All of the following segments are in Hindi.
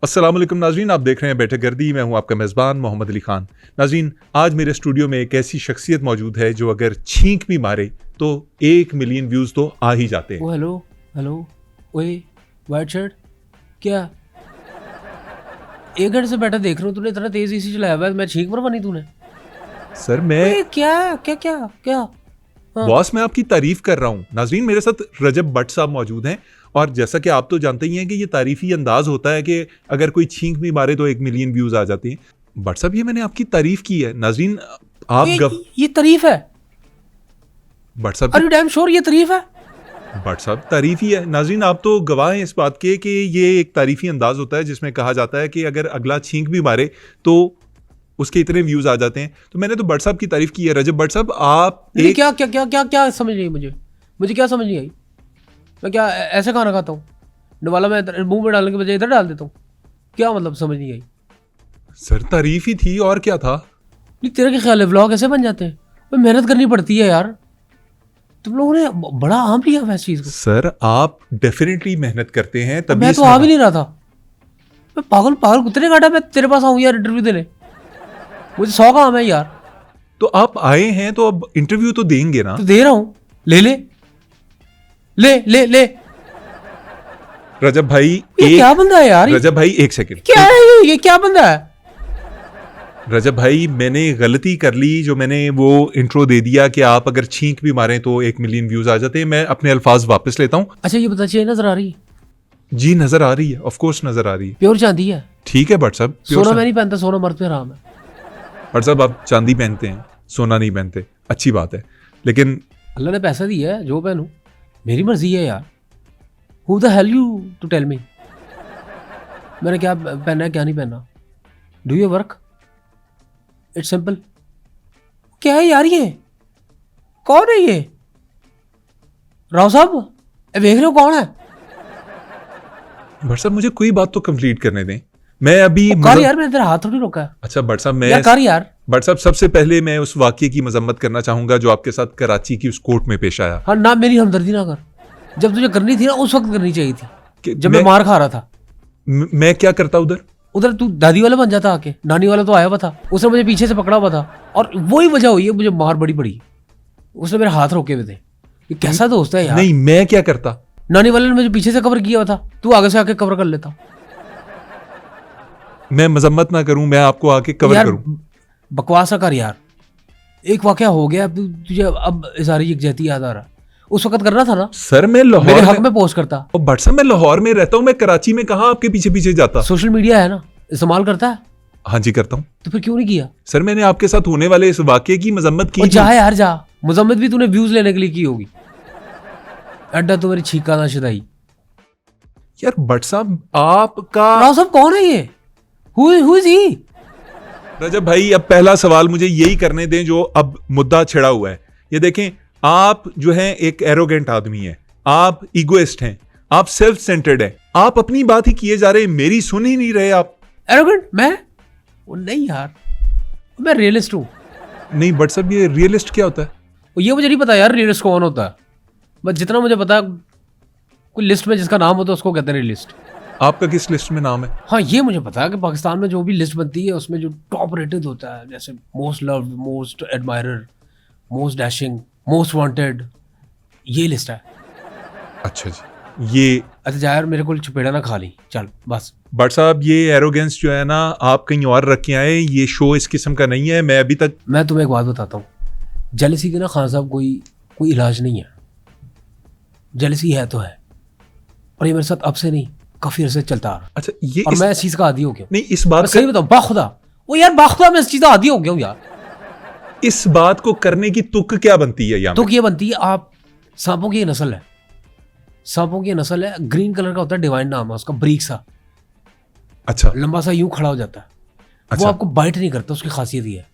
अस्सलाम वालेकुम नाजरीन, आप देख रहे हैं बैठक गर्दी। मैं हूं आपका मेज़बान मोहम्मद अली खान। नाजरीन, आज मेरे स्टूडियो में एक ऐसी शख्सियत मौजूद है जो अगर छींक भी मारे तो 1 मिलियन व्यूज़ तो आ ही जाते हैं। ओ हेलो हेलो, ओए वाइट शर्ट, क्या 1 घंटे से बैठा देख रहा हूँ, तूने इतना तेज एसी चलाया हुआ है, मैं छींक मर बनी तूने। सर मैं ओए क्या क्या क्या क्या हाँ। बॉस, मैं आपकी तारीफ कर रहा हूँ। नाजरीन, मेरे साथ रजब भट्ट साहब मौजूद हैं और जैसा कि आप तो जानते ही हैं कि ये तारीफी अंदाज होता है कि अगर कोई छींक भी मारे तो 1 मिलियन व्यूज़ आ जाते हैं। भट्ट साहब, ये मैंने आपकी तारीफ की है। नाजरीन, आप ओए, ये तारीफ है? भट्ट साहब आर यू डैम श्योर ये तारीफ है? भट्ट साहब, तारीफ ही है। नाजरीन, आप तो गवाह हैं इस बात के कि ये एक तारीफी अंदाज होता है जिसमें कहा जाता है कि अगर अगला छींक भी मारे तो उसके इतने व्यूज आ जाते हैं। तो मैंने तो भट्ट साहब की तारीफ की है। रजब भट्ट साहब, आप नहीं, क्या क्या क्या क्या क्या समझ नहीं आई मुझे क्या समझ नहीं आई। मैं क्या ऐसे खाना खाता हूँ? निवाला मैं मुंह में डालने के बजाय इधर डाल देता हूँ? क्या मतलब, समझ नहीं आई। सर, तारीफ ही थी और क्या था। नहीं, तेरा क्या ख्याल है व्लॉग ऐसे बन जाते हैं? भाई मेहनत करनी पड़ती है यार, तुम लोगों ने बड़ा आम लिया हुआ इस चीज को। सर, आप डेफिनेटली मेहनत करते हैं तभी मैं तो आ भी नहीं रहा था। मैं पागल पागल कुत्ते ने काटा मैं तेरे पास आऊँ यार इंटरव्यू देने? मुझे 100 काम है यार। तो आप आए हैं तो अब इंटरव्यू तो देंगे ना। तो दे रहा हूँ, ले ले ले ले ले। रजब भाई, ये क्या बंदा है यार? रजब भाई, एक सेकंड। क्या है ये क्या बंदा है? रजब भाई, मैंने गलती कर ली जो मैंने वो इंट्रो दे दिया कि आप अगर छींक भी मारें तो 1 मिलियन व्यूज आ जाते हैं। मैं अपने अल्फाज वापस लेता हूँ। अच्छा ये बता, चाहिए नजर आ रही है? जी नजर आ रही है, ऑफ कोर्स नजर आ रही है। प्योर चांदी है? ठीक है भट्ट साहब, सोना मैं नहीं पहनता, सोना मर्द पे हराम है। भट्ट साहब, आप चांदी पहनते हैं, सोना नहीं पहनते, अच्छी बात है, लेकिन अल्लाह ने पैसा दिया है, जो पहनूं मेरी मर्जी है यार। Who the hell you to tell me मैंने क्या पहनना है क्या नहीं पहनना? Do your work, it's simple. क्या है यार ये? कौन है ये? राव साहब, देख रहे हो कौन है? भट्ट साहब, मुझे कोई बात तो कंप्लीट करने दें। मैं अभी कर यार, मैंने तेरा हाथ थोड़ी रोका है। अच्छा भट्ट साहब, यार कर यार। भट्ट साहब, सबसे पहले मैं उस वाकये की मजम्मत करना चाहूंगा जो आपके साथ कराची की उस कोर्ट में पेश आया। हाँ ना, मेरी हमदर्दी ना कर। जब तुझे करनी थी ना उस वक्त करनी चाहिए थी, जब मैं मैं मार खा रहा था। मैं क्या करता उधर तू दादी वाला बन जाता आके, नानी वाला तो आया हुआ था, उसने मुझे पीछे से पकड़ा हुआ था और वही वजह हुई है मुझे मार बड़ी पड़ी। उसने मेरे हाथ रोके हुए थे। ये कैसा दोस्त है यार? नहीं, मैं क्या करता? नानी वाले ने मुझे पीछे से कवर किया हुआ था, तू आगे से आके कवर कर लेता। मैं मजम्मत ना करूं, मैं आपको आके कवर यार करूं। बकवास कर यार। एक वाकया हो गया, तुझे अब इज़हारी यकजहती याद आ रहा? उस वक्त करना था ना। सर, मैं मेरे लाहौर हक में पोस्ट करता। और भट्ट साहब, मैं लाहौर में रहता हूं, मैं कराची में कहां आपके पीछे पीछे जाता। सोशल मीडिया है ना, इस्तेमाल करता है? हाँ जी, करता हूं। तो फिर क्यों नहीं किया? सर, मैंने आपके साथ होने वाले इस वाकये की मजम्मत की। जा यार जा, मजम्मत भी तूने व्यूज लेने के लिए की होगी। अड्डा तो मेरी छीका ना शुदाई। यार भट्ट साहब, आपका राव साहब कौन है ये? Who is he? रजब भाई, अब पहला सवाल मुझे यही करने दें जो अब मुद्दा छिड़ा हुआ है। ये देखें, आप जो हैं एक एरोगेंट आदमी हैं, आप ईगोइस्ट हैं, आप सेल्फ सेंटर्ड हैं, आप अपनी बात ही किए जा रहे हैं, मेरी सुन ही नहीं रहे आप। एरोगेंट मैं? वो नहीं यार, मैं रियलिस्ट हूँ। नहीं भट्ट साहब, ये रियलिस्ट क्या होता है? ये मुझे नहीं पता यार रियलिस्ट कौन होता है। बस जितना मुझे पता, कोई लिस्ट में जिसका नाम होता है उसको कहते हैं रियलिस्ट। आपका किस लिस्ट में नाम है? हाँ ये मुझे पता है कि पाकिस्तान में जो भी लिस्ट बनती है उसमें जो टॉप रेटेड होता है, जैसे most loved, most admirer, most dashing, most wanted, ये लिस्ट है। अच्छा जी, ये अच्छा जा यार, मेरे को चपेड़ा ना खा ली, चल बस। भट्ट साहब, ये एरोगेंस जो है ना, आप कहीं और रख के आए, ये शो इस किस्म का नहीं है। मैं अभी तक मैं तुम्हें एक बात बताता हूँ, जेलसी के ना खान साहब कोई इलाज नहीं है। जेलसी है तो है, और ये मेरे साथ अब से नहीं काफी अर्से चलता आ रहा। अच्छा, ये और मैं इस चीज का आदी हो गया। नहीं, इस बात सही बताऊं, बाखुदा वो यार, बाखुदा मैं इस चीज का आदी हो गया हूँ यार। इस बात को करने की तुक क्या बनती है यहाँ? तुक ये बनती है, आप सांपों की नस्ल है, सांपों की नस्ल है, ग्रीन कलर का होता है, डिवाइन नाम है उसका, ब्रीक सा। अच्छा, लंबा सा यूं खड़ा हो जाता है। अच्छा। वो आपको बाइट नहीं करता, उसकी खासियत ये है।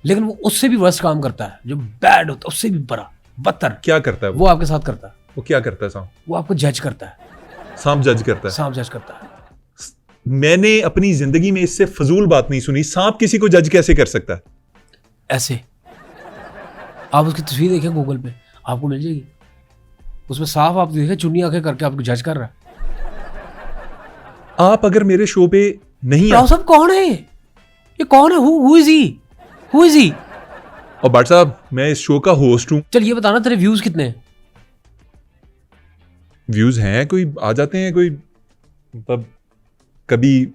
लेकिन वो उससे भी वर्स्ट काम करता है, जो बैड होता है उससे भी बड़ा बदतर। क्या करता है वो आपके साथ करता है। वो क्या करता है सांप? वो आपको जज करता है। सांप जज करता है? सांप जज करता है। मैंने अपनी जिंदगी में इससे फजूल बात नहीं सुनी। सांप किसी को जज कैसे कर सकता है? ऐसे आप उसकी तस्वीर देखें गूगल पे, आपको मिल जाएगी। उसमें साफ आप देखें, चुन्नी आंखें करके आपको जज कर रहा है। आप अगर मेरे शो पे नहीं राव साहब कौन है ये कौन है? Who is he? Who is he? और भट्ट साहब मैं इस शो का होस्ट हूं। चल ये बताना तेरे व्यूज कितने हैं? व्यूज हैं, कोई आ जाते हैं, कोई मतलब कभी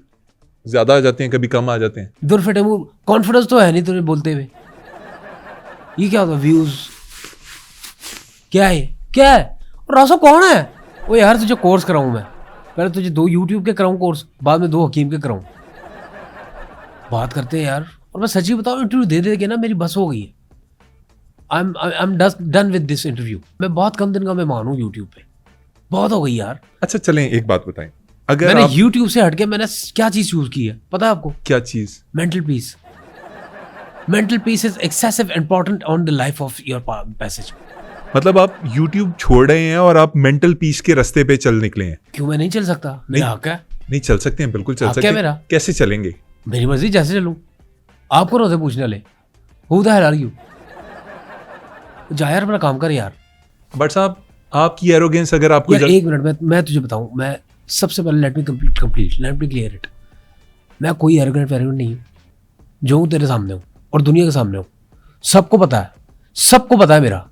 ज्यादा आ जाते हैं, कभी कम आ जाते हैं। दुर्फटे मुंह, कॉन्फिडेंस तो है नहीं तुझे बोलते हुए। ये क्या होता व्यूज? क्या है क्या है? और राव साहब कौन है? ओ यार तुझे कोर्स कराऊं मैं, पहले तुझे 2 YouTube के कराऊं कोर्स, बाद में 2 हकीम के कराऊं। बात करते हैं यार। और मैं सच्ची बताऊं, इंटरव्यू दे दे के ना मेरी बस हो गई है। I am done with this interview. मैं बहुत कम दिन का मेहमान हूं यूट्यूब पे, बहुत हो गई यार। अच्छा चलें एक बात बताएं, अगर मैंने आप यूट्यूब से हटके मैंने क्या चीज यूज की है पता है आपको? क्या चीज? Mental peace. Mental peace is excessive important on the life of your passage. मतलब आप YouTube छोड़ रहे हैं और आप मेंटल पीस के रास्ते पे चल निकले हैं। क्यों मैं नहीं चल सकता? मेरा हक है। नहीं चल सकते हैं, बिल्कुल चल हक सकते है हैं। मेरा। कैसे चलेंगे? मेरी मर्जी, जैसे चलूं। आपको रोजे पूछने वाले who the hell are you? जा यार अपना काम कर यार। बट साहब आपकी एरोगेंस अगर आपको यार एक मिनट मैं तुझे बताऊं, मैं सबसे पहले लेट मी क्लियर इट। मैं कोई एरोगेंट नहीं हूं, जो हूं तेरे सामने हूं और दुनिया के सामने हूं। सबको पता है मेरा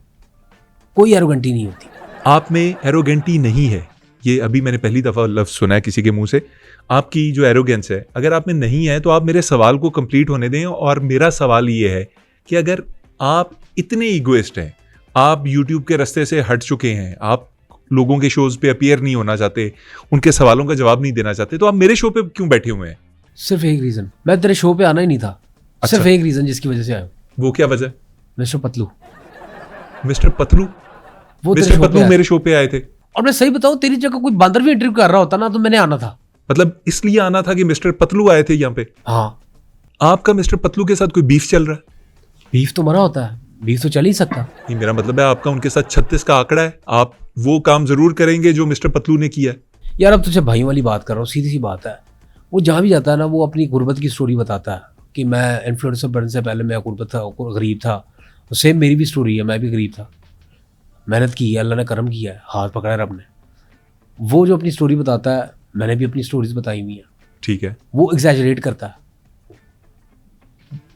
कोई एरोगेंटी नहीं होती। आप में एरोगेंटी नहीं है, ये अभी मैंने पहली दफा लफ्ज सुना है किसी के मुंह से। आपकी जो एरोगेंस है अगर आप में नहीं है तो आप मेरे सवाल को कंप्लीट होने दें। और मेरा सवाल ये है कि अगर आप इतने ईगोइस्ट हैं, आप यूट्यूब के रास्ते से हट चुके हैं, आप लोगों के शोज पे अपीयर नहीं होना चाहते, उनके सवालों का जवाब नहीं देना चाहते, तो आप मेरे शो पे क्यों बैठे हुए हैं? सिर्फ एक रीजन, मैं तेरे शो पे आना ही नहीं था। अच्छा। सिर्फ एक रीजन जिसकी वजह से आया। वो क्या वजह? मिस्टर पतलू। मिस्टर पतलू? वो तेरे मिस्टर शो पे पतलू आया। मेरे शो पे आए थे। और मैं सही बताऊं, तेरी जगह कोई बंदर भी इंटरव्यू कर रहा होता ना तो मैंने आना था। मतलब इसलिए आना था कि मिस्टर पतलू आए थे यहाँ पे? हाँ। आपका मिस्टर पतलू के साथ कोई बीफ चल रहा है? बीफ तो मना होता है, बीफ तो चल ही सकता। नहीं, मेरा मतलब है आपका उनके साथ 36 का आंकड़ा है। आप वो काम जरूर करेंगे जो मिस्टर पतलू ने किया है। यार अब तुझे भाइयों वाली बात कर रहा हूँ, सीधी सी बात है। वो जहाँ भी जाता है ना, वो अपनी गुर्बत की स्टोरी बताता है कि मैं इन्फ्लुएंसर बनने से पहले मैं गुर्बत था, गरीब था। सेम मेरी भी स्टोरी है, मैं भी गरीब था, मेहनत की है, अल्लाह ने करम किया है, हाथ पकड़ा है रब ने। वो जो अपनी स्टोरी बताता है, मैंने भी अपनी स्टोरीज बताई हुई हैं। ठीक है। वो एग्जैजरेट करता है।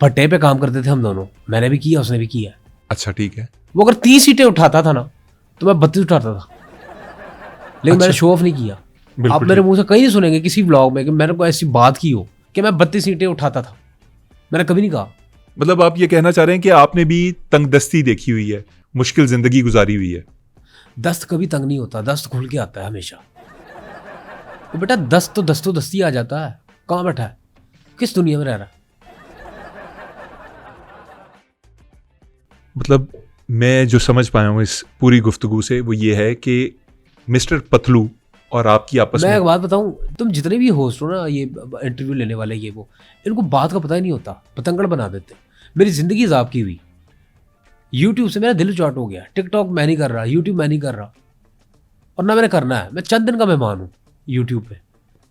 भट्टे पे काम करते थे हम दोनों, मैंने भी किया, उसने भी किया। अच्छा ठीक है। वो अगर 30 सीटें उठाता था ना तो मैं 32 उठाता था, लेकिन मैंने शो ऑफ नहीं किया। आप मेरे मुंह से कहीं नहीं सुनेंगे किसी ब्लॉग में कि मैंने कोई ऐसी बात की हो कि मैं 32 सीटें उठाता था। मैंने कभी नहीं कहा। मतलब आप ये कहना चाह रहे हैं कि आपने भी तंगदस्ती देखी हुई है, मुश्किल जिंदगी गुजारी हुई है। दस्त कभी तंग नहीं होता, दस्त खुल के आता है हमेशा। तो बेटा दस्त तो दस्ती आ जाता है। कहाँ बैठा है, किस दुनिया में रह रहा है? मतलब मैं जो समझ पाया हूँ इस पूरी गुफ्तगू से वो ये है कि मिस्टर पतलू और आपकी आपस मैं में। एक बात बताऊं, तुम जितने भी होस्ट हो ना, ये इंटरव्यू लेने वाले, ये वो, इनको बात का पता ही नहीं होता, पतंगड़ बना देते। मेरी जिंदगी ज़ाब की हुई। यूट्यूब से मेरा दिल चौट हो गया। टिकटॉक मैं नहीं कर रहा, यूट्यूब मैं नहीं कर रहा, और ना मैंने करना है। मैं चंद दिन का मेहमान हूँ यूट्यूब पे।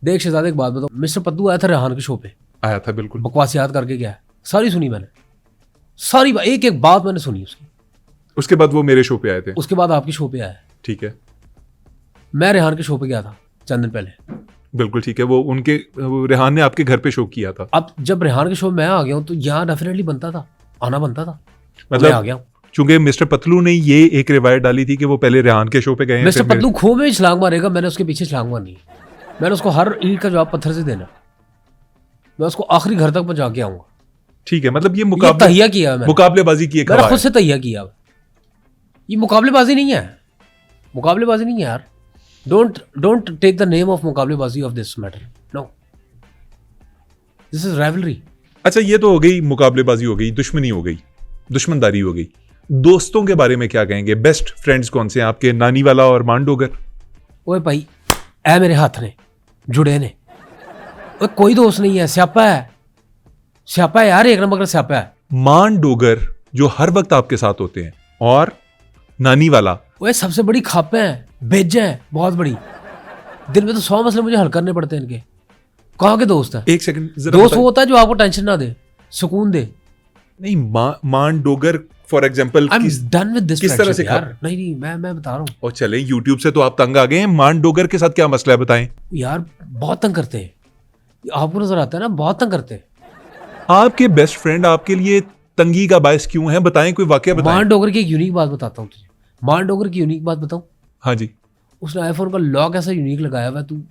देख शहजाद एक बात बताओ, मिस्टर पद्दू आया था रेहान के शो पे, आया था बिल्कुल। बकवास याद करके गया है, सारी सुनी मैंने, सारी एक एक बात मैंने सुनी उसकी। उसके बाद वो मेरे शो पे आए थे। उसके बाद आपके शो पे आया है। ठीक है, मैं रेहान के शो पे गया था चंद दिन पहले। बिल्कुल ठीक है। वो रेहान ने आपके घर पे शो किया था। अब जब रेहान के शो में मैं आ गया हूँ तो यहाँ डेफिनेटली बनता था, आना बनता था। मतलब मैं आ गया हूँ। चूंकि मिस्टर पतलू ने ये एक रिवायत डाली थी कि वो पहले रेहान के शो पे गए हैं, मिस्टर फिर पतलू खो में ही छलांग मारेगा, मैंने उसके पीछे छलांग मारनी। मैंने उसको हर ईंट का जवाब पत्थर से देना। मैं उसको आखिरी घर तक पहुंचा के आऊंगा। ठीक है। मतलब ये ये तहिया किया है मैंने, मुकाबलेबाजी की एक मैंने हवा खुद है। से तहिया किया। ये मुकाबलेबाजी नहीं है, मुकाबलेबाजी नहीं है यार। Don't take the name of मुकाबलेबाजी of this matter, no, this is rivalry. अच्छा ये तो हो गई मुकाबलेबाजी, हो गई दुश्मनी, हो गई दुश्मनदारी, हो गई। दोस्तों के बारे में क्या कहेंगे? बेस्ट फ्रेंड्स कौन से हैं आपके? नानी वाला और मांडोगर? ओए भाई, ऐ मेरे हाथ ने जुड़े ने। ओए कोई दोस्त नहीं है, स्यापा है, स्यापा है यार, एक नंबर का स्यापा है। मांडोगर जो हर वक्त आपके साथ होते हैं, और नानी वाला। ओए सबसे बड़ी खापे हैं, बेजें हैं बहुत बड़ी। दिन में तो 100 मसले मुझे हल करने पड़ते हैं इनके। कहाँ के दोस्त हैं? एक सेकंड जरा दोस्त वो बताइए। होता है जो आपको टेंशन ना दे, सुकून दे। नहीं, मान Dogar for example I am done with this किस तरह से यार। नहीं मैं बता रहा हूँ और चले यूट्यूब से तो आप तंग आ गए हैं, मान डोगर के साथ क्या मसला है बताएं। यार, बहुत तंग करते हैं, आपको नजर आता है ना, बहुत तंग करते हैं। आपके बेस्ट फ्रेंड आपके लिए तंगी का बायस क्यों है, बताएं, कोई वाकया बताएं। मान डोगर की एक यूनिक बात बताता हूँ तुझे, मान डोगर की यूनिक बात बताऊँ। हाँ जी। उसने आईफोन का लॉक ऐसा यूनिक लगाया हुआ है, तू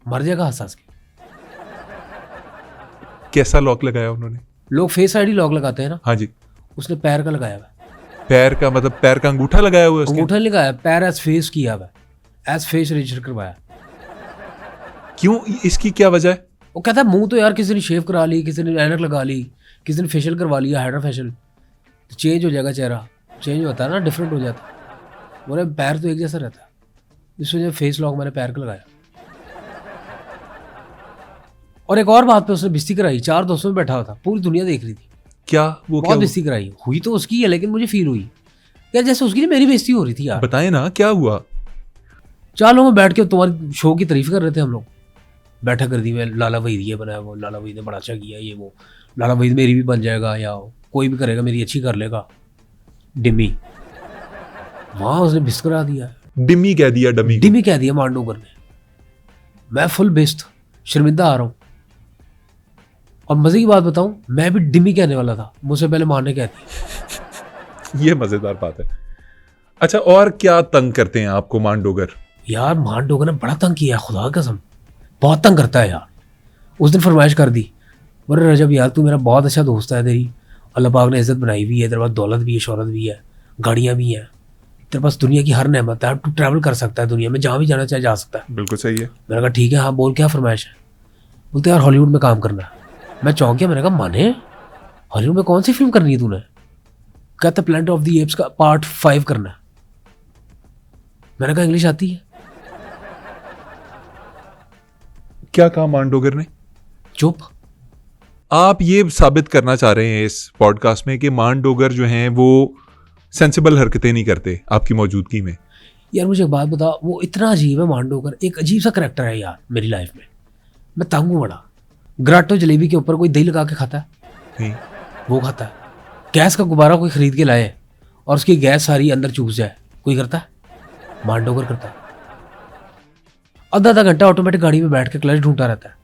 मर जाएगा हंस के। कैसा लॉक लगाया उन्होंने? लोग फेस आईडी लॉक लगाते हैं ना, हाँ जी। उसने पैर का लगाया हुआ है। पैर का मतलब पैर का अंगूठा लगाया हुआ है उसके? अंगूठा नहीं लगाया, पैर एज फेस किया हुआ है, एज फेस रजिस्टर करवाया। क्यों, इसकी क्या वजह है? वो कहता है मुंह तो यार किसी ने शेव करा ली, किसी ने ऐनक लगा ली, किसी ने फेशियल करवा लिया, हाइड्रा फेशियल, तो चेंज हो जाएगा चेहरा, चेंज होता है ना, डिफरेंट हो जाता है। बोले पैर तो एक जैसा रहता है, इस वजह फेस लॉक मैंने पैर का लगाया। और एक और बात पे उसने बेइज्जती कराई, 4 दोस्तों में बैठा हुआ था, पूरी दुनिया देख रही थी। क्या वो बहुत क्या बेइज्जती कराई, हुई तो उसकी है, लेकिन मुझे फील हुई यार जैसे उसकी मेरी बेइज्जती हो रही थी यार। बताएं ना क्या हुआ। 4 लोग बैठ के तुम्हारी शो की तारीफ कर रहे थे हम लोग, बैठा कर दी, मैं लाला वहीद ये बनाया, वो लाला वहीद ने बड़ा अच्छा किया, ये वो, लाला वहीद मेरी भी बन जाएगा, या कोई भी करेगा मेरी अच्छी कर लेगा। डिमी, वहाँ उसने बिस्त करा दिया, डिमी कह दिया, डमी डिमी कह दिया मान डोगर ने। मैं फुल बेस्ट शर्मिंदा आ रहा हूँ। और मजे की बात बताऊं, मैं भी डिमी कहने वाला था, मुझसे पहले मान ने कह दी। ये मजेदार बात है। अच्छा, और क्या तंग करते हैं आपको मान डोगर? यार मान डोगर ने बड़ा तंग किया, खुदा कसम बहुत तंग करता है यार। उस दिन फरमाइश कर दी, बोले रजब यार तू मेरा बहुत अच्छा दोस्त है, तेरी अल्लाह पाक ने इज्जत बनाई हुई है, तेरे पास दौलत भी है, शोहरत भी है, गाड़ियाँ भी हैं, तेरे पास दुनिया की हर नेमत है, तू ट्रैवल कर सकता है दुनिया में, जहाँ भी जाना चाहे जा सकता है। बिल्कुल सही है। मैंने कहा ठीक है, हाँ बोल क्या फरमाइश है। बोलते यार हॉलीवुड में काम करना है। मैं चौंक गया, मैंने कहा माने हॉलीवुड में कौन सी फिल्म करनी है तूने? कहता प्लैनेट ऑफ द एप्स का पार्ट 5 करना है। मैंने कहा इंग्लिश आती है? क्या कहा मान डोगर ने? चुप। आप ये साबित करना चाह रहे हैं इस पॉडकास्ट में कि मान डोगर जो हैं वो सेंसिबल हरकतें नहीं करते आपकी मौजूदगी में? यार मुझे एक बात बता, वो इतना अजीब है मान डोगर, एक अजीब सा करेक्टर है यार मेरी लाइफ में। मैं तंग हूँ बड़ा। ग्राटो जलेबी के ऊपर कोई दही लगा के खाता है? नहीं। वो खाता है। गैस का गुब्बारा कोई खरीद के लाए और उसकी गैस सारी अंदर चूस जाए, कोई करता है? मान डोगर करता है। आधा घंटा ऑटोमेटिक गाड़ी में बैठ के क्लच ढूंढता रहता है।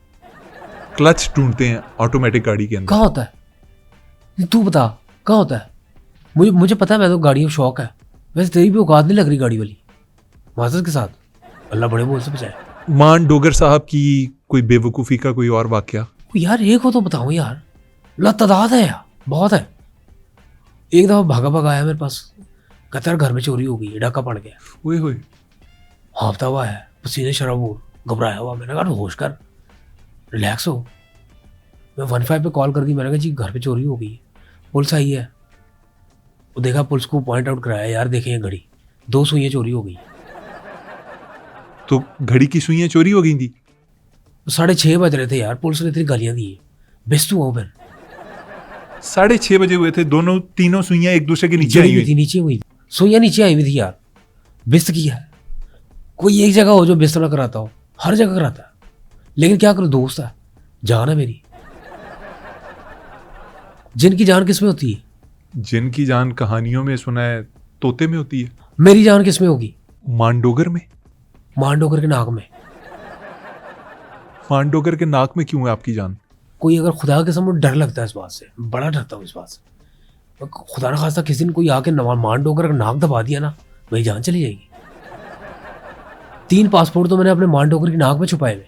क्लच ढूंढते हैं ऑटोमेटिक गाड़ी के अंदर? कहाँ होता है तू बता, कहाँ होता है? मुझे पता है, मैं तो गाड़ियों का शौक है, वैसे तेरी भी औकात नहीं लग रही गाड़ी वाली, माजरत के साथ, अल्लाह बड़े बोल से बचाए। मान डोगर साहब की कोई बेवकूफ़ी का कोई और वाकया? यार एक हो तो बताऊं यार, तादाद है यार, बहुत है। एक दफा भागा भागा आया मेरे पास, कहता यार घर में चोरी हो गई, डाका पड़ गया। ओए होए। हाँफता हुआ है, पसीने शराबूर, घबराया हुआ। मैंने कहा होश कर, रिलैक्स हो। मैं 15 पे कॉल कर दी, मैंने कहा जी घर पे चोरी हो गई, पुलिस आई है। वो देखा, पुलिस को पॉइंट आउट कराया, यार देखें घड़ी, 2 सुइयाँ चोरी हो गई। तो घड़ी की सुइयां चोरी हो गई थी? 6:30 बज रहे थे यार, पुलिस ने इतनी गालियां दी, बेस्तू हो फिर। 6:30 बजे हुए थे, तीनों सुइयां एक दूसरे के नीचे आई हुई थी, नीचे हुई थी, सुइयां नीचे आई हुई थी यार। बेस्त किया है। कोई एक जगह हो जो बेस्त ना कराता हो, हर जगह कराता है, लेकिन क्या करो, दोस्त है, जान है मेरी। जिनकी जान किस में होती है? जिनकी जान कहानियों में सुना है तोते में होती है। मेरी जान किस में होगी? मान डोगर में। मान डोगर के नाक में। मान डोगर के नाक में क्यों है आपकी जान? कोई अगर खुदा के सामने डर लगता है इस बात से, बड़ा डरता हूँ इस बात से। खुदा ना खास्ता किसी ने कोई आके मान डोगर का नाक दबा दिया ना, मेरी जान चली जाएगी। 3 पासपोर्ट तो मैंने अपने मान डोगर की नाक में छुपाए हुए।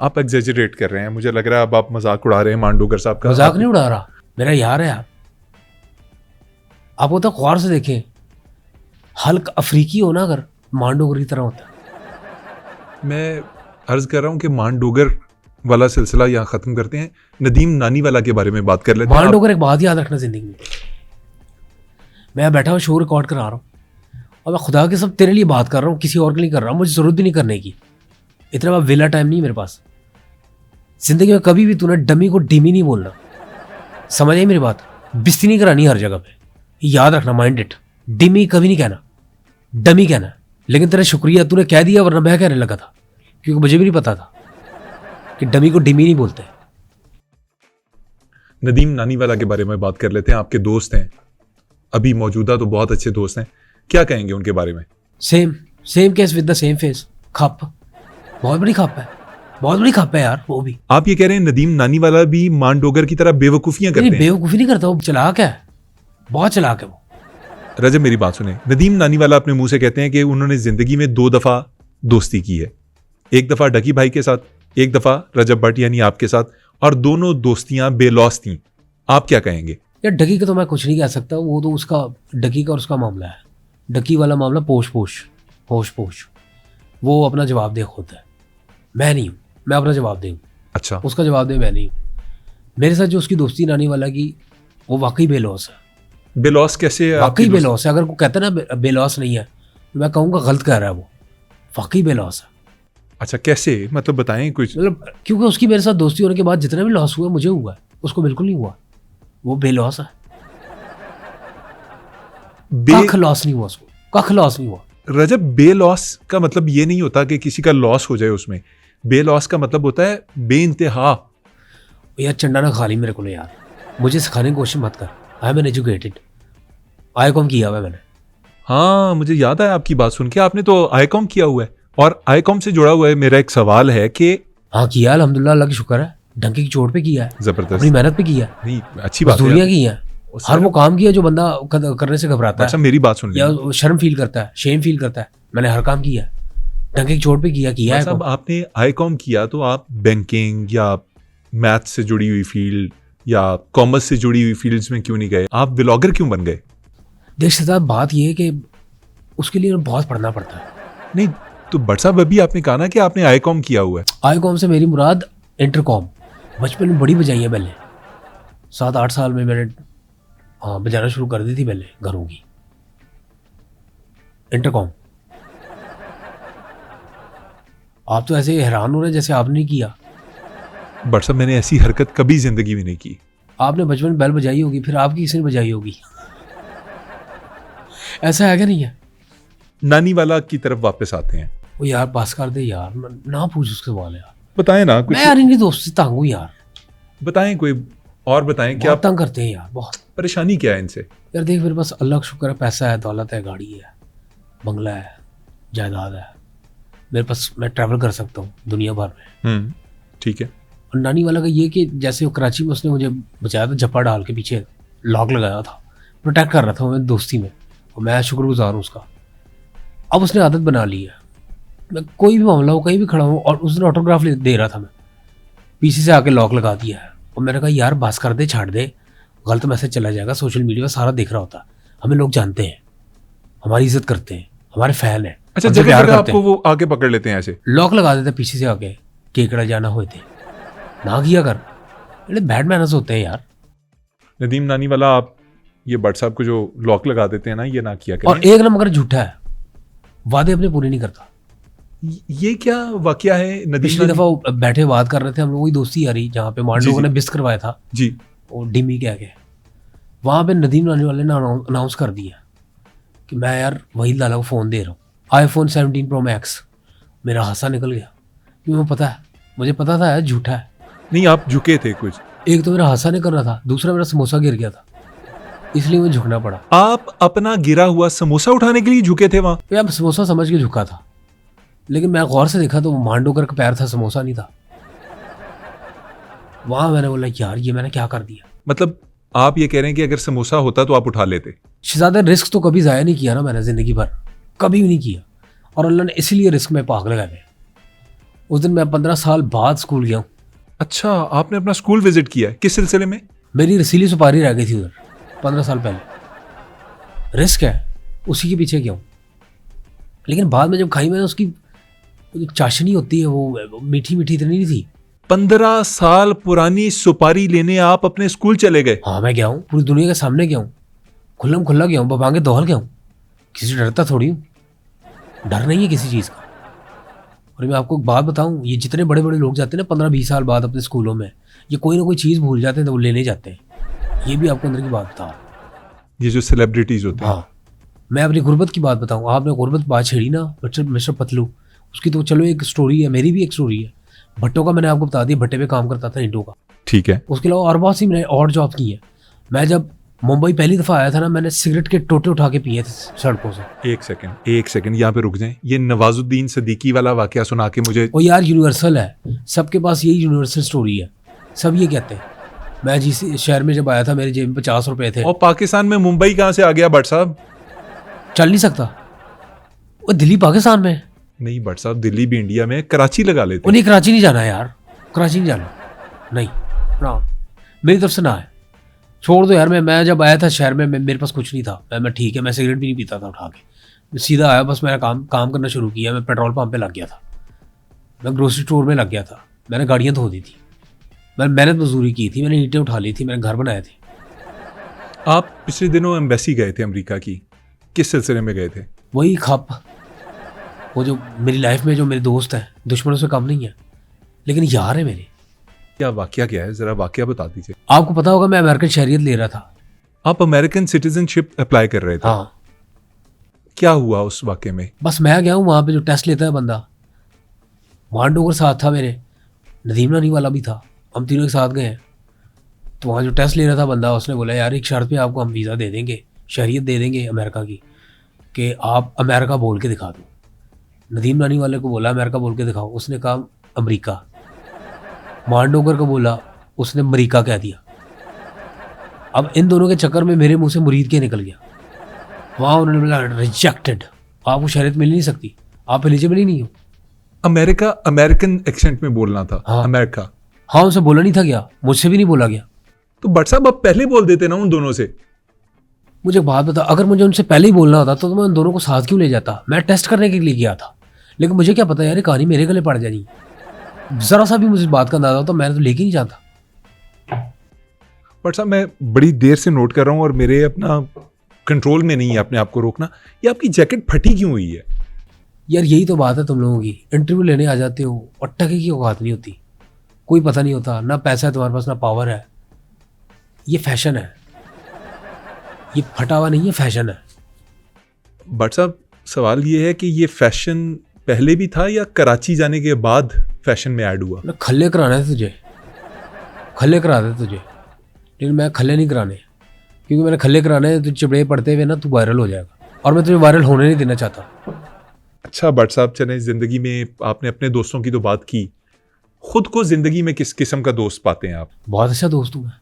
आप एग्जेजरेट कर रहे हैं, मुझे लग रहा है अब आप मजाक उड़ा रहे हैं मान डोगर साहब का। मजाक नहीं उड़ा रहा, मेरा यार है यार। आप होता ख्वार से देखें, हल्क अफ्रीकी हो ना अगर, मान डोगर की तरह होता है। मैं अर्ज कर रहा हूँ कि मान डोगर वाला सिलसिला यहाँ खत्म करते हैं, नदीम नानी वाला के बारे में बात कर लेते हैं। मान डोगर एक बात याद रखना जिंदगी में, मैं बैठा हूँ शो रिकॉर्ड करा रहा हूँ और मैं खुदा के सब तेरे लिए बात कर रहा हूँ, किसी और के लिए कर रहा हूँ, मुझे जरूरत भी नहीं करने की, इतना वेला टाइम नहीं मेरे पास। जिंदगी में कभी भी तूने डमी को डिमी नहीं बोलना, समझ आई मेरी बात? बिस्ती नहीं करानी हर जगह पे, याद रखना, माइंड इट। डिमी कभी नहीं कहना, डमी कहना। लेकिन तेरा शुक्रिया, तूने कह दिया, वरना मैं कहने लगा था, क्योंकि मुझे भी नहीं पता था कि डमी को डिमी नहीं बोलते। नदीम नानीवाला के बारे में बात कर लेते हैं। आपके दोस्त हैं, अभी मौजूदा तो बहुत अच्छे दोस्त हैं, क्या कहेंगे उनके बारे में? Same case with the same face. खप, बहुत बड़ी खप है, बहुत बड़ी खप है यार वो भी। आप ये कह रहे हैं नदीम नानीवाला भी मांडोगर की तरह बेवकूफियां करते हैं? बेवकूफ़ी नहीं करता, वो चालाक है, बहुत चालाक है वो। रजब मेरी बात सुने, नदीम नानीवाला अपने मुंह से कहते हैं कि उन्होंने जिंदगी में 2 दफा दोस्ती की है। एक दफा डकी भाई के साथ, एक दफा रजब भट्ट यानी आपके साथ, और दोनों दोस्तियां बेलौस थी। आप क्या कहेंगे? यार डकी का तो मैं कुछ नहीं कह सकता, वो तो उसका डकी का और उसका मामला है। डकी वाला मामला होश पोश, वो अपना जवाब दे होता है, मैं नहीं हूँ, मैं अपना जवाब दे हूँ। अच्छा, उसका जवाब दे मैं नहीं हूँ। मेरे साथ जो उसकी दोस्ती नानी वाला की, वो वाकई बेलौस है। बेलौस कैसे है? वाकई बेलौस है। अगर कोई कहता है ना बेलौस नहीं है, तो मैं कहूँगा गलत कह रहा है वो, वाकई बेलौस है। अच्छा, कैसे, मतलब बताएं कुछ। मतलब क्योंकि उसकी मेरे साथ दोस्ती होने के बाद जितना भी लॉस हुआ मुझे हुआ है, उसको बिल्कुल नहीं हुआ। वो बेलॉस है, कख लॉस नहीं हुआ उसको, कख लॉस नहीं हुआ। रजब, बेलॉस का मतलब ये नहीं होता कि किसी का लॉस हो जाए उसमें। बेलॉस का मतलब होता है बेइंतहा। यार चंडा ना खा ली मेरे को ले यार, मुझे सिखाने की कोशिश मत कर। I am an educated, Icom किया हुआ है मैंने। हाँ, मुझे याद है आपकी बात सुन के, आपने तो आईकॉम किया हुआ है। और आईकॉम से जुड़ा हुआ है मेरा एक सवाल है कि हाँ किया, अल्हम्दुलिल्लाह, अल्लाह की शुक्र है। डंके की चोट पे किया है, जबरदस्त, अपनी मेहनत पे किया है, नहीं अच्छी बात मजदूरियां है। की हैं, हर वो काम किया जो बंदा करने से घबराता अच्छा, है मेरी बात सुन या लीजिए। शर्म फील करता है, शेम फील करता है। मैंने हर काम किया है, डंके की चोट पे किया है। साहब, आपने आईकॉम किया तो आप बैंकिंग या मैथ से जुड़ी हुई फील्ड या कॉमर्स से जुड़ी हुई फील्ड्स में क्यों नहीं गए? आप व्लॉगर क्यों बन गए? देख साहब, बात ये है कि उसके लिए बहुत पढ़ना पड़ता है। नहीं तो भट्ट साहब, अभी आपने कहा ना कि आपने आईकॉम किया हुआ है। आईकॉम से मेरी मुराद इंटरकॉम। बचपन में बड़ी बजाई है पहले, 7-8 साल में मैंने बजाना शुरू कर दी थी पहले घरों की। इंटरकॉम। आप तो ऐसे हैरान हो रहे हैं जैसे आपने नहीं किया। भट्ट साहब, मैंने ऐसी हरकत कभी जिंदगी में नहीं की। आपने बचपन में बैल बजाई होगी, फिर आपकी किसी ने बजाई होगी। ऐसा है क्या? नहीं है। नानी वाला की तरफ वापस आते हैं। वो यार पास कर दे यार, ना पूछ उसके सवाल यार। बताएं ना कुछ। मैं यार इनकी दोस्ती तंग हूँ यार। बताएं कोई और, बताएं क्या बहुत तंग करते हैं यार, बहुत। परेशानी क्या है इनसे? यार देख, मेरे पास अल्लाह का शुक्र है, पैसा है, दौलत है, गाड़ी है, बंगला है, जायदाद है मेरे पास, मैं ट्रैवल कर सकता हूँ दुनिया भर में। ठीक है। और नानी वाला का ये कि जैसे वो कराची में उसने मुझे बचाया था, झप्पा डाल के पीछे लॉक लगाया था, प्रोटेक्ट कर रहा था मैं दोस्ती में, और मैं शुक्रगुजार हूँ उसका। अब उसने आदत बना ली है, मैं कोई भी मामला हो, कहीं भी खड़ा हूँ, और उस दिन ऑटोग्राफ दे रहा था मैं, पीछे से आके लॉक लगा दिया है। और मैंने कहा यार बस कर दे, छाड़ दे, गलत मैसेज चला जाएगा, सोशल मीडिया पर सारा देख रहा होता, हमें लोग जानते हैं, हमारी इज्जत करते हैं, हमारे फैन है। अच्छा, जगह जगह आपको वो आगे पकड़ लेते हैं ऐसे, लॉक लगा देते पीछे से आके, केकड़ा जाना होते ना किया कर, बड़े बैड मैनर्स होते हैं यार। नदीम नानी वाला, आप ये भट्ट साहब को जो लॉक लगा देते हैं ना, ये ना किया करें। और एक नंबर झूठा है, वादे अपने पूरे नहीं करता। ये क्या वाकया है? नदीम पिछली दफा बैठे बात कर रहे थे हम लोग, वही दोस्ती यारी जहाँ पे मान लोगों ने बिस करवाया था जी, वो डिमी कह के, वहाँ पे नदीम नानी वाले ने अनाउंस कर दिया कि मैं यार वही लाला को फ़ोन दे रहा हूँ, iPhone 17 Pro Max। मेरा हासा निकल गया, क्योंकि मुझे पता था यार झूठा है। नहीं, आप झुके थे कुछ। एक तो मेरा हासा निकल रहा था, दूसरा मेरा समोसा गिर गया था, इसलिए मुझे झुकना पड़ा। आप अपना गिरा हुआ समोसा उठाने के लिए झुके थे वहां? तो यार समोसा समझ के झुका था, लेकिन मैं गौर से देखा तो मांडोकर का पैर था, समोसा नहीं था। वहां मैंने बोला यार ये मैंने क्या कर दिया। मतलब आप ये कह रहे हैं कि अगर समोसा होता तो आप उठा लेते? शहजादा, रिस्क तो कभी ज़ाया नहीं किया ना मैंने जिंदगी भर, कभी भी नहीं किया, और अल्लाह ने इसलिए रिस्क में पाक लगा दिया। उस दिन मैं 15 साल बाद स्कूल गया हूँ। अच्छा, आपने अपना स्कूल विजिट किया है, किस सिलसिले में? मेरी रसीली सुपारी रह गई थी उधर 15 साल पहले। रिस्क है, उसी के पीछे गया हूँ, लेकिन बाद में जब खाई मैंने, उसकी जो चाशनी होती है वो मीठी मीठी इतनी नहीं थी। 15 साल पुरानी सुपारी लेने आप अपने स्कूल चले गए? हाँ मैं गया हूँ, पूरी दुनिया के सामने गया हूँ, खुल्लम खुल्ला गया हूँ, बबांगे दोहल गया हूँ, किसी से डरता थोड़ी हूँ, डर नहीं है किसी चीज़ का। और मैं आपको एक बात बताऊँ, ये जितने बड़े बड़े लोग जाते हैं ना 15-20 साल बाद अपने स्कूलों में, ये कोई ना कोई चीज़ भूल जाते हैं तो वो लेने जाते हैं। ये भी आपको अंदर की बात बता, ये जो सेलिब्रिटीज होते हैं। हाँ, मैं अपनी गुर्बत की बात बताऊँ, आपने गुर्बत बात छेड़ी ना मिस्टर पतलू, उसकी तो चलो एक स्टोरी है, मेरी भी एक स्टोरी है। भट्टों का मैंने आपको बता दिया, भट्टे पे काम करता था ईंटों का। ठीक है। उसके अलावा और बहुत सी मैंने और जॉब की है। मैं जब मुंबई पहली दफ़ा आया था ना, मैंने सिगरेट के टोटे उठा के पिए थे सड़कों से। एक सेकंड यहाँ पे रुक जाएं। ये नवाजुद्दीन सिद्दीकी वाला वाकया सुना के मुझे, वो यार यूनिवर्सल है, सबके पास यही यूनिवर्सल स्टोरी है, सब ये कहते हैं। मैं जिस शहर में जब आया था मेरे जेब में 50 रुपए थे। और पाकिस्तान में मुंबई कहाँ से आ गया भट्ट साहब? चल नहीं सकता, वो दिल्ली पाकिस्तान में। नहीं भट्ट साहब, दिल्ली भी इंडिया में, कराची लगा लेते। उन्हें कराची नहीं जाना यार, कराची नहीं जाना, नहीं ना, मेरी तरफ से ना है, छोड़ दो यार। मैं जब आया था शहर में, मेरे पास कुछ नहीं था। मैं ठीक है, मैं सिगरेट भी नहीं पीता था उठा के, मैं सीधा आया, बस मैंने काम करना शुरू किया। मैं पेट्रोल पंप पे लग गया था, मैं ग्रोसरी स्टोर में लग गया था, मैंने गाड़ियाँ धो दी थी, मैंने मेहनत मजदूरी की थी, मैंने ईंटें उठा ली थी, मैंने घर बनाए थे। आप पिछले दिनों एम्बेसी गए थे अमेरिका की, किस सिलसिले में गए थे? वही खप, वो जो मेरी लाइफ में जो मेरे दोस्त हैं, दुश्मनों से कम नहीं है, लेकिन यार है मेरे। क्या वाकया क्या है, जरा वाकया बता दीजिए। आपको पता होगा मैं अमेरिकन शहरियत ले रहा था। आप अमेरिकन सिटीजनशिप अप्लाई कर रहे थे? हाँ। क्या हुआ उस वाकये में? बस मैं गया हूँ वहाँ पे, जो टेस्ट लेता है बंदा, वहाँ डोगर साथ था मेरे, नदीम नानी वाला भी था, हम तीनों एक साथ गए हैं। तो वहाँ जो टेस्ट ले रहा था बंदा, उसने बोला यार एक शर्त पे आपको हम वीज़ा दे देंगे, शहरियत दे देंगे अमेरिका की, कि आप अमेरिका बोल के दिखा दो। नदीम नानी वाले को बोला अमेरिका बोल के दिखाओ, उसने कहा अमेरिका। मांडोगर को बोला, उसने अमेरिका कह दिया। अब इन दोनों के चक्कर में मेरे मुंह से मुरीद के निकल गया। वहाँ उन्होंने बोला रिजेक्टेड, आपको शहरियत मिल नहीं सकती, आप एलिजिबल ही नहीं हो। अमेरिका अमेरिकन एक्सेंट में बोलना था। हाँ। अमेरिका, हाँ, उनसे बोला नहीं था गया, मुझसे भी नहीं बोला गया। तो भट्ट साहब आप पहले बोल देते ना उन दोनों से। मुझे एक बात बता, अगर मुझे उनसे पहले ही बोलना होता तो मैं उन दोनों को साथ क्यों ले जाता? मैं टेस्ट करने के लिए गया था, लेकिन मुझे क्या पता यार ये कहानी मेरे गले पड़ जानी। जरा सा भी मुझे बात का अंदाजा होता मैंने तो लेके नहीं जाता। भट्ट साहब मैं बड़ी देर से नोट कर रहा हूँ और मेरे अपना कंट्रोल में नहीं है अपने आप को रोकना। ये आपकी जैकेट फटी क्यों हुई है? यार यही तो बात है तुम लोगों की, इंटरव्यू लेने आ जाते हो और टके की औकात नहीं होती, कोई पता नहीं होता, ना पैसा है तुम्हारे पास ना पावर है। ये फैशन है, ये फटा हुआ नहीं है, फैशन है। भट्ट साहब सवाल ये है कि ये फैशन पहले भी था या कराची जाने के बाद फैशन में ऐड हुआ? ना खल्ले कराने थे तुझे, खल्ले करा दे तुझे, लेकिन मैं खल्ले नहीं कराने, क्योंकि मैंने खल्ले कराने तो चिपड़े पड़ते हुए ना तू वायरल हो जाएगा, और मैं तुझे वायरल होने नहीं देना चाहता। अच्छा भट्ट साहब, चले जिंदगी में आपने अपने दोस्तों की तो बात की, खुद को जिंदगी में किस किस्म का दोस्त पाते हैं आप? बहुत अच्छा दोस्त हूँ मैं।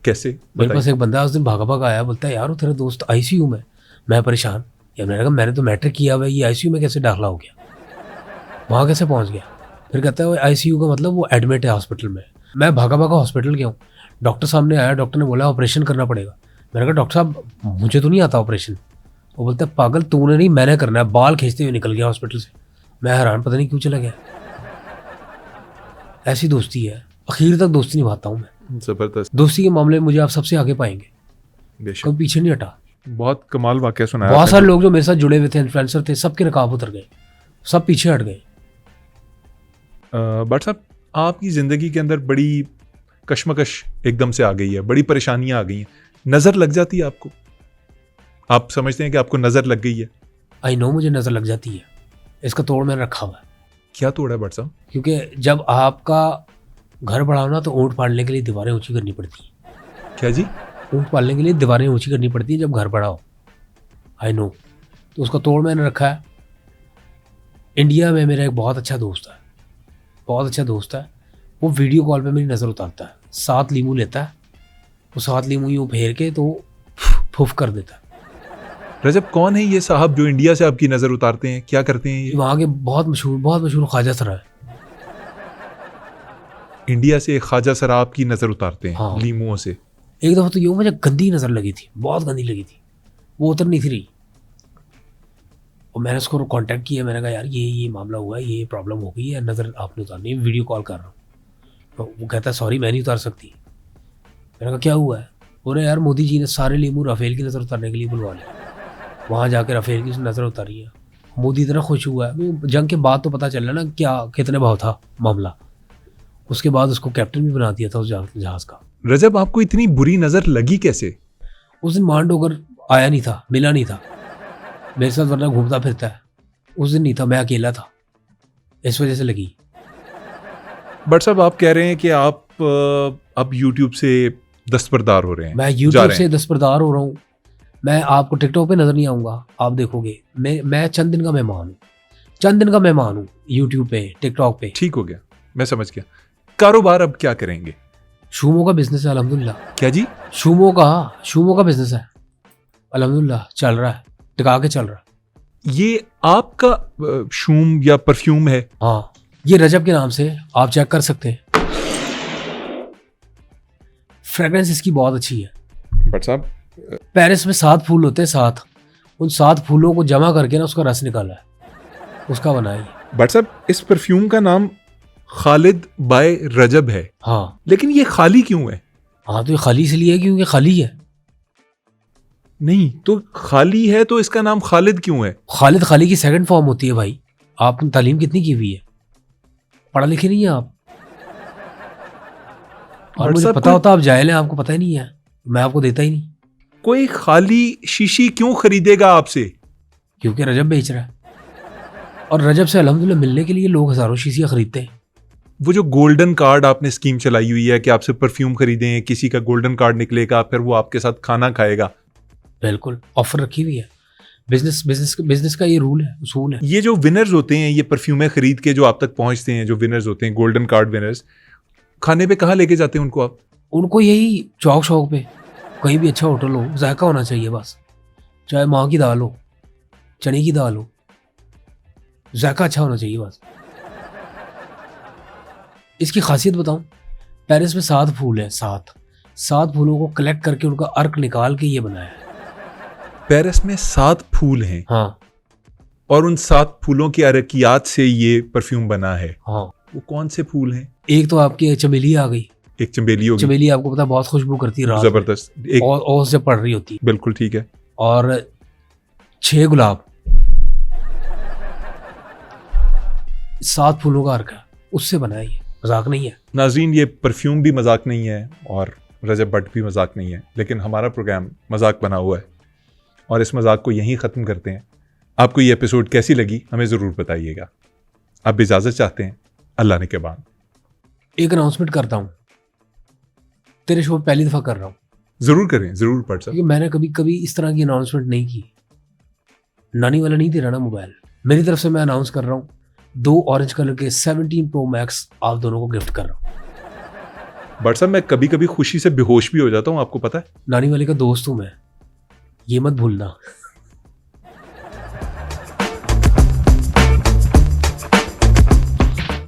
कैसे? मेरे पास एक बंदा उस दिन भागा भागा आया, बोलता है यार वो तेरा दोस्त आईसीयू में। मैं परेशान, यार मैंने कहा मैंने तो मैट्रिक किया हुआ है, ये आईसीयू में कैसे दाखिला हो गया, वहाँ कैसे पहुँच गया? फिर कहता है वो आईसीयू का मतलब वो एडमिट है हॉस्पिटल में। मैं भागा भागा हॉस्पिटल गया हूँ, डॉक्टर सामने आया, डॉक्टर ने बोला ऑपरेशन करना पड़ेगा। मैंने कहा डॉक्टर साहब मुझे तो नहीं आता ऑपरेशन। वो बोलता है पागल तूने नहीं मैंने करना है, बाल खींचते हुए निकल गया हॉस्पिटल से। मैं हैरान, पता नहीं क्यों चला गया। ऐसी दोस्ती है, आखिर तक दोस्ती निभाता हूँ मैं। जबरदस्त। दोस्ती के मामले में मुझे आप सबसे आगे पाएंगे, बेशक। कभी पीछे नहीं हटा। बहुत कमाल वाकया सुनाया बहुत आपने। सारे लोग जो मेरे साथ जुड़े हुए थे, इन्फ्लुएंसर थे, सबके नकाब उतर गए, सब पीछे हट गए। भट्ट साहब आपकी ज़िंदगी के अंदर बड़ी कश्मकश एकदम से आ गई है, बड़ी परेशानियां आ गई हैं, नज़र लग जाती है आपको? आप समझते हैं कि आपको नज़र लग गई है? आई नो मुझे नज़र लग जाती है, इसका तोड़ मैंने रखा हुआ है। क्या तोड़ा है भट्ट साहब? क्योंकि जब आपका घर बढ़ाओ ना तो ऊँट पालने के लिए दीवारें ऊंची करनी पड़ती हैं। क्या जी? ऊँट पालने के लिए दीवारें ऊंची करनी पड़ती हैं जब घर बढ़ाओ। आई नो, तो उसका तोड़ मैंने रखा है। इंडिया में मेरा एक बहुत अच्छा दोस्त है, बहुत अच्छा दोस्त है। वो वीडियो कॉल पे मेरी नज़र उतारता है, 7 लीमू लेता है, वो 7 लीमू यूँ फेर के तो फुफ कर देता है। रजब कौन है ये साहब जो इंडिया से आपकी नज़र उतारते हैं? क्या करते हैं ये? वहाँ के बहुत मशहूर ख्वाजा सरा है। इंडिया से ख्वाजा सरा आपकी नज़र उतारते हैं? हाँ। लीमुओं से? एक दफ़ा तो यूँ मुझे गंदी नज़र लगी थी, बहुत गंदी लगी थी, वो उतर नहीं थी रही। और मैंने उसको कांटेक्ट किया, मैंने कहा यार ये मामला हुआ है, ये प्रॉब्लम हो गई है, नज़र आपने उतारनी है, वीडियो कॉल कर रहा हूँ। तो वो कहता है सॉरी मैं नहीं उतार सकती। मैंने कहा क्या हुआ है? बोले यार मोदी जी ने सारे लीमू राफेल की नज़र उतारने के लिए बुलवा लिया, वहाँ जाके राफेल की नज़र उतारी है। मोदी इतना खुश हुआ है, जंग के बाद तो पता चल रहा ना क्या कितने भाव था मामला। उसके बाद उसको कैप्टन भी बना दिया था उस जहाज़ का। रजब आपको इतनी बुरी नज़र लगी कैसे? उस दिन मांडोगर आया नहीं था, मिला नहीं था मेरे साथ, वरना घूमता फिरता है। उस दिन नहीं था, मैं अकेला था, इस वजह से लगी। भट्ट साहब आप कह रहे हैं कि आप अब YouTube से दस्तबरदार हो रहे हैं, मैं जा यूट्यूब रहे से हैं। दस्तबरदार हो रहा हूँ। मैं आपको टिकटॉक पे नजर नहीं आऊंगा, आप देखोगे। मैं चंद दिन का मेहमान हूँ, चंद दिन का मेहमान हूँ यूट्यूब पे, टिकटॉक पे। ठीक हो गया, मैं समझ गया। कारोबार अब क्या करेंगे? शूमो का बिजनेस है अल्हम्दुलिल्लाह। क्या जी? शूमो का बिजनेस है अल्हम्दुलिल्लाह, चल रहा है, टिका के चल रहा है। ये आपका शूम या परफ्यूम है? हाँ, ये रजब के नाम से आप चेक कर सकते हैं। फ्रेग्रेंस इसकी बहुत अच्छी है। बट साहब, पेरिस में 7 फूल होते हैं, 7। उन 7 फूलों को जमा करके ना उसका रस निकाला है, उसका बना है ये। बट साहब, इस परफ्यूम का नाम खालिद बाय रजब है, हाँ लेकिन ये खाली क्यों है? हाँ, तो ये खाली इसलिए है क्योंकि खाली है। नहीं तो खाली है तो इसका नाम खालिद क्यों है? खालिद खाली की सेकंड फॉर्म होती है भाई। आपने तालीम कितनी की हुई है? पढ़ा लिखे नहीं है आप? और बट मुझे साहब, पता होता आप जाहिल हैं, आपको पता ही नहीं है, मैं आपको देता ही नहीं। कोई खाली शीशी क्यों खरीदेगा आपसे? क्योंकि रजब बेच रहा है, और रजब से अल्हम्दुलिल्लाह मिलने के लिए लोग हजारों शीशियाँ खरीदते हैं। वो जो गोल्डन कार्ड आपने स्कीम चलाई हुई है कि आपसे परफ्यूम खरीदें, किसी का गोल्डन कार्ड निकलेगा, फिर वो आपके साथ खाना खाएगा, बिल्कुल ऑफर रखी हुई है। बिजनेस का ये रूल है, उसूल है। ये जो विनर्स होते हैं, ये परफ्यूमें खरीद के जो आप तक पहुंचते हैं, जो विनर्स होते हैं, गोल्डन कार्ड विनर्स, खाने पे कहाँ लेके जाते हैं उनको आप? उनको यही चौक शौक पे कहीं भी अच्छा होटल हो, जायका होना चाहिए बस। चाहे माँ की दाल हो, चने की दाल हो, जायका अच्छा होना चाहिए बस। इसकी खासियत बताऊं, पेरिस में 7 फूल है, 7 फूलों को कलेक्ट करके उनका अर्क निकाल के ये बनाया है। पेरिस में 7 फूल हैं, हाँ और उन 7 फूलों की अरकियात से ये परफ्यूम बना है। हाँ, वो कौन से फूल हैं? एक तो आपकी चमेली आ गई। एक चमेली होगी, चमेली आपको पता है बहुत खुशबू करती है रात में, जबरदस्त एक, और से पड़ रही होती है। बिल्कुल ठीक है। और 6 गुलाब, 7 फूलों का अर्क है, उससे बना है ये, मजाक नहीं है। नाज़रीन, ये परफ्यूम भी मजाक नहीं है और रजब भट्ट भी मजाक नहीं है, लेकिन हमारा प्रोग्राम मजाक बना हुआ है और इस मजाक को यहीं ख़त्म करते हैं। आपको ये एपिसोड कैसी लगी हमें ज़रूर बताइएगा। आप इजाज़त चाहते हैं अल्लाह ने के बाद। एक अनाउंसमेंट करता हूँ, तेरे शो पहली दफ़ा कर रहा हूँ, ज़रूर करें, ज़रूर पढ़ सकते। क्योंकि मैंने कभी इस तरह की अनाउंसमेंट नहीं की। नानी वाला नहीं दे रहा ना मोबाइल, मेरी तरफ से मैं अनाउंस कर रहा हूँ, 2 ऑरेंज कलर के 17 प्रो मैक्स आप दोनों को गिफ्ट कर रहा हूँ। बट साहब, मैं कभी कभी खुशी से बेहोश भी हो जाता हूँ, आपको पता है। नानी वाले का दोस्त हूँ मैं, ये मत भूलना।